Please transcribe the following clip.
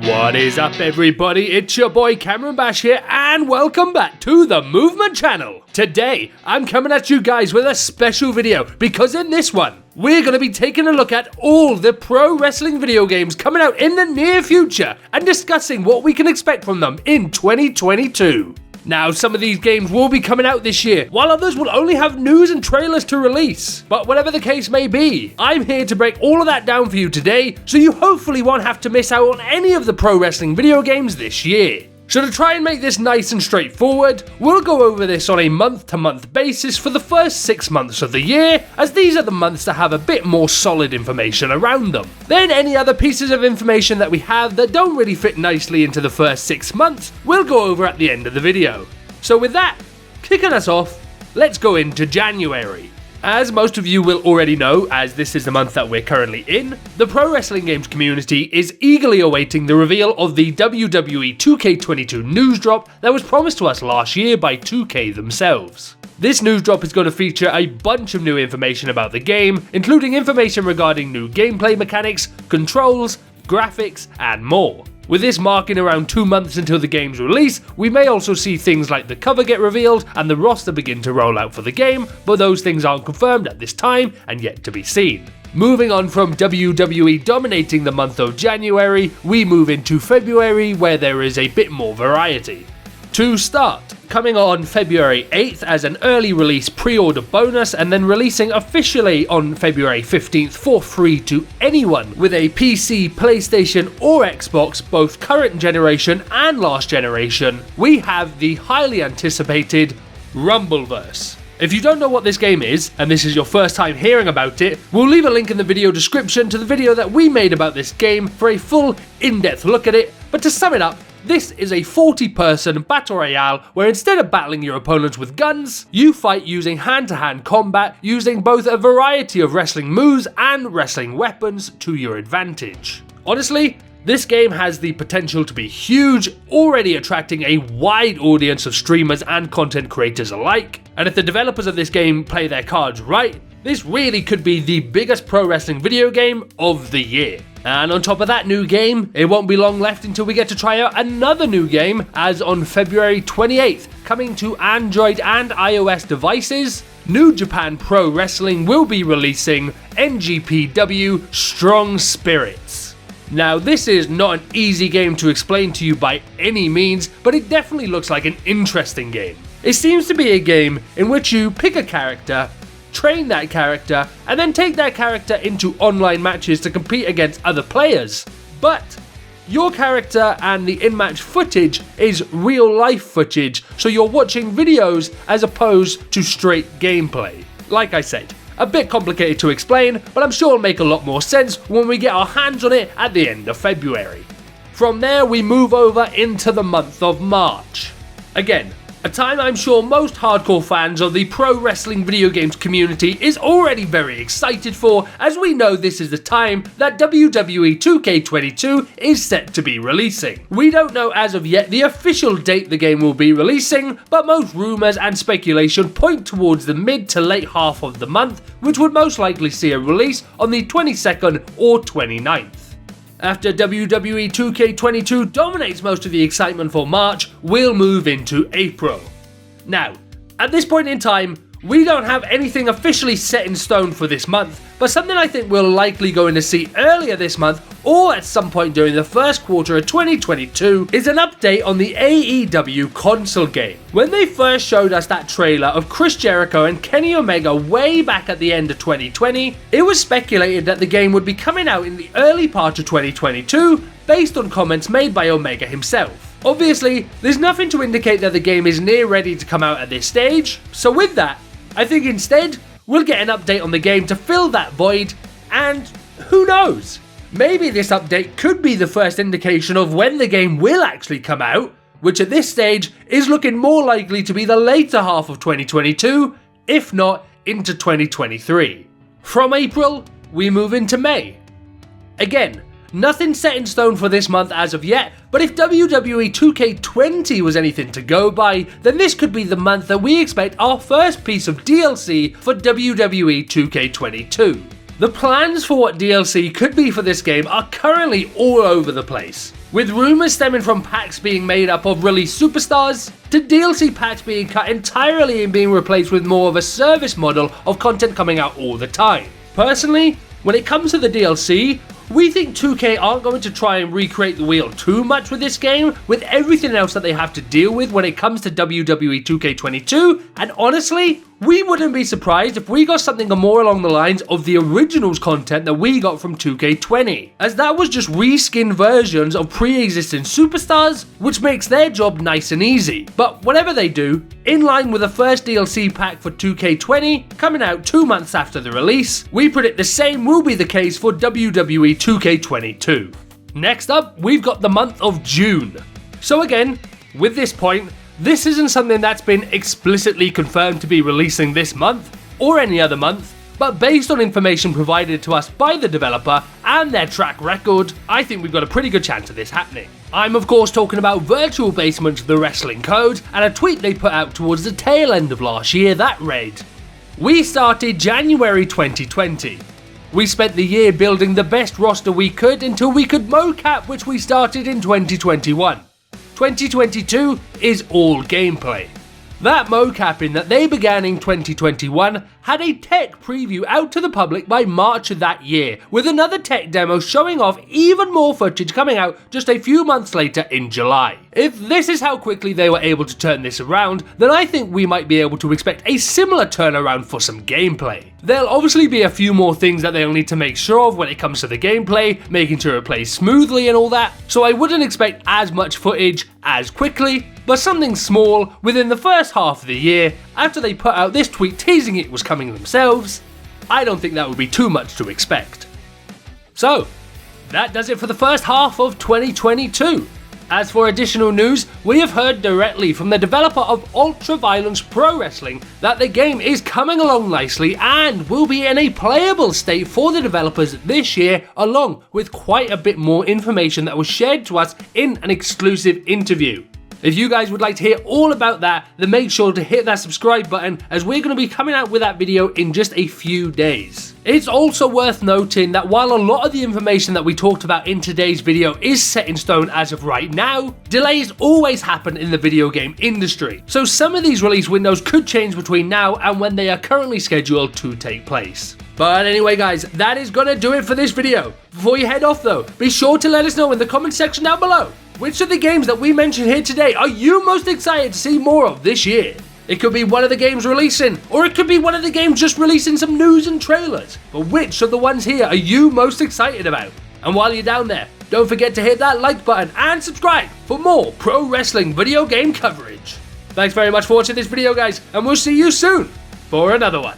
What is up, everybody? It's your boy Cameron Bash here, and welcome back to the Movement Channel. Today, I'm coming at you guys with a special video, because in this one, we're going to be taking a look at all the pro wrestling video games coming out in the near future, and discussing what we can expect from them in 2022. Now, some of these games will be coming out this year, while others will only have news and trailers to release. But whatever the case may be, I'm here to break all of that down for you today, so you hopefully won't have to miss out on any of the pro wrestling video games this year. So to try and make this nice and straightforward, we'll go over this on a month-to-month basis for the first 6 months of the year, as these are the months that have a bit more solid information around them. Then any other pieces of information that we have that don't really fit nicely into the first 6 months, we'll go over at the end of the video. So with that, kicking us off, let's go into January. As most of you will already know, as this is the month that we're currently in, the pro wrestling games community is eagerly awaiting the reveal of the WWE 2K22 news drop that was promised to us last year by 2K themselves. This news drop is going to feature a bunch of new information about the game, including information regarding new gameplay mechanics, controls, graphics, and more. With this marking around 2 months until the game's release, we may also see things like the cover get revealed and the roster begin to roll out for the game, but those things aren't confirmed at this time and yet to be seen. Moving on from WWE dominating the month of January, we move into February, where there is a bit more variety. To start, coming on February 8th as an early release pre-order bonus, and then releasing officially on February 15th for free to anyone with a PC, PlayStation or Xbox, both current generation and last generation, we have the highly anticipated Rumbleverse. If you don't know what this game is, and this is your first time hearing about it, we'll leave a link in the video description to the video that we made about this game for a full in-depth look at it, but to sum it up, this is a 40-person battle royale where instead of battling your opponents with guns, you fight using hand-to-hand combat, using both a variety of wrestling moves and wrestling weapons to your advantage. Honestly, this game has the potential to be huge, already attracting a wide audience of streamers and content creators alike, and if the developers of this game play their cards right, this really could be the biggest pro wrestling video game of the year. And on top of that new game, it won't be long left until we get to try out another new game, as on February 28th, coming to Android and iOS devices, New Japan Pro Wrestling will be releasing NJPW Strong Spirits. Now, this is not an easy game to explain to you by any means, but it definitely looks like an interesting game. It seems to be a game in which you pick a character, train that character, and then take that character into online matches to compete against other players. But your character and the in-match footage is real-life footage, so you're watching videos as opposed to straight gameplay. Like I said, a bit complicated to explain, but I'm sure it'll make a lot more sense when we get our hands on it at the end of February. From there, we move over into the month of March. Again, a time I'm sure most hardcore fans of the pro wrestling video games community is already very excited for, as we know this is the time that WWE 2K22 is set to be releasing. We don't know as of yet the official date the game will be releasing, but most rumours and speculation point towards the mid to late half of the month, which would most likely see a release on the 22nd or 29th. After WWE 2K22 dominates most of the excitement for March, we'll move into April. Now, at this point in time, we don't have anything officially set in stone for this month, but something I think we're likely going to see earlier this month or at some point during the first quarter of 2022 is an update on the AEW console game. When they first showed us that trailer of Chris Jericho and Kenny Omega way back at the end of 2020, it was speculated that the game would be coming out in the early part of 2022 based on comments made by Omega himself. Obviously, there's nothing to indicate that the game is near ready to come out at this stage, so with that, I think instead, we'll get an update on the game to fill that void, and who knows? Maybe this update could be the first indication of when the game will actually come out, which at this stage is looking more likely to be the later half of 2022, if not into 2023. From April, we move into May. Again, nothing set in stone for this month as of yet, but if WWE 2K20 was anything to go by, then this could be the month that we expect our first piece of DLC for WWE 2K22. The plans for what DLC could be for this game are currently all over the place. with rumors stemming from packs being made up of released superstars, to DLC packs being cut entirely and being replaced with more of a service model of content coming out all the time. Personally, when it comes to the DLC, we think 2K aren't going to try and recreate the wheel too much with this game, with everything else that they have to deal with when it comes to WWE 2K22, and honestly, we wouldn't be surprised if we got something more along the lines of the originals content that we got from 2K20, as that was just reskin versions of pre-existing superstars, which makes their job nice and easy. But whatever they do, in line with the first DLC pack for 2K20 coming out 2 months after the release, we predict the same will be the case for WWE 2K22. Next up, we've got the month of June. So again, with this point, this isn't something that's been explicitly confirmed to be releasing this month, or any other month, but based on information provided to us by the developer and their track record, I think we've got a pretty good chance of this happening. I'm of course talking about Virtual Basement The Wrestling Code, and a tweet they put out towards the tail end of last year that read, "We started January 2020. We spent the year building the best roster we could until we could mocap, which we started in 2021. 2022 is all gameplay." That mocapping that they began in 2021 had a tech preview out to the public by March of that year, with another tech demo showing off even more footage coming out just a few months later in July. If this is how quickly they were able to turn this around, then I think we might be able to expect a similar turnaround for some gameplay. There'll obviously be a few more things that they'll need to make sure of when it comes to the gameplay, making sure it plays smoothly and all that, so I wouldn't expect as much footage as quickly, but something small within the first half of the year after they put out this tweet teasing it was coming themselves. I don't think that would be too much to expect. So, that does it for the first half of 2022. As for additional news, we have heard directly from the developer of Ultra Violence Pro Wrestling that the game is coming along nicely and will be in a playable state for the developers this year, along with quite a bit more information that was shared to us in an exclusive interview. If you guys would like to hear all about that, then make sure to hit that subscribe button, as we're going to be coming out with that video in just a few days. It's also worth noting that while a lot of the information that we talked about in today's video is set in stone as of right now, delays always happen in the video game industry. So some of these release windows could change between now and when they are currently scheduled to take place. But anyway guys, that is gonna do it for this video. Before you head off though, be sure to let us know in the comment section down below, which of the games that we mentioned here today are you most excited to see more of this year? It could be one of the games releasing, or it could be one of the games just releasing some news and trailers. But which of the ones here are you most excited about? And while you're down there, don't forget to hit that like button and subscribe for more pro wrestling video game coverage. Thanks very much for watching this video guys, and we'll see you soon for another one.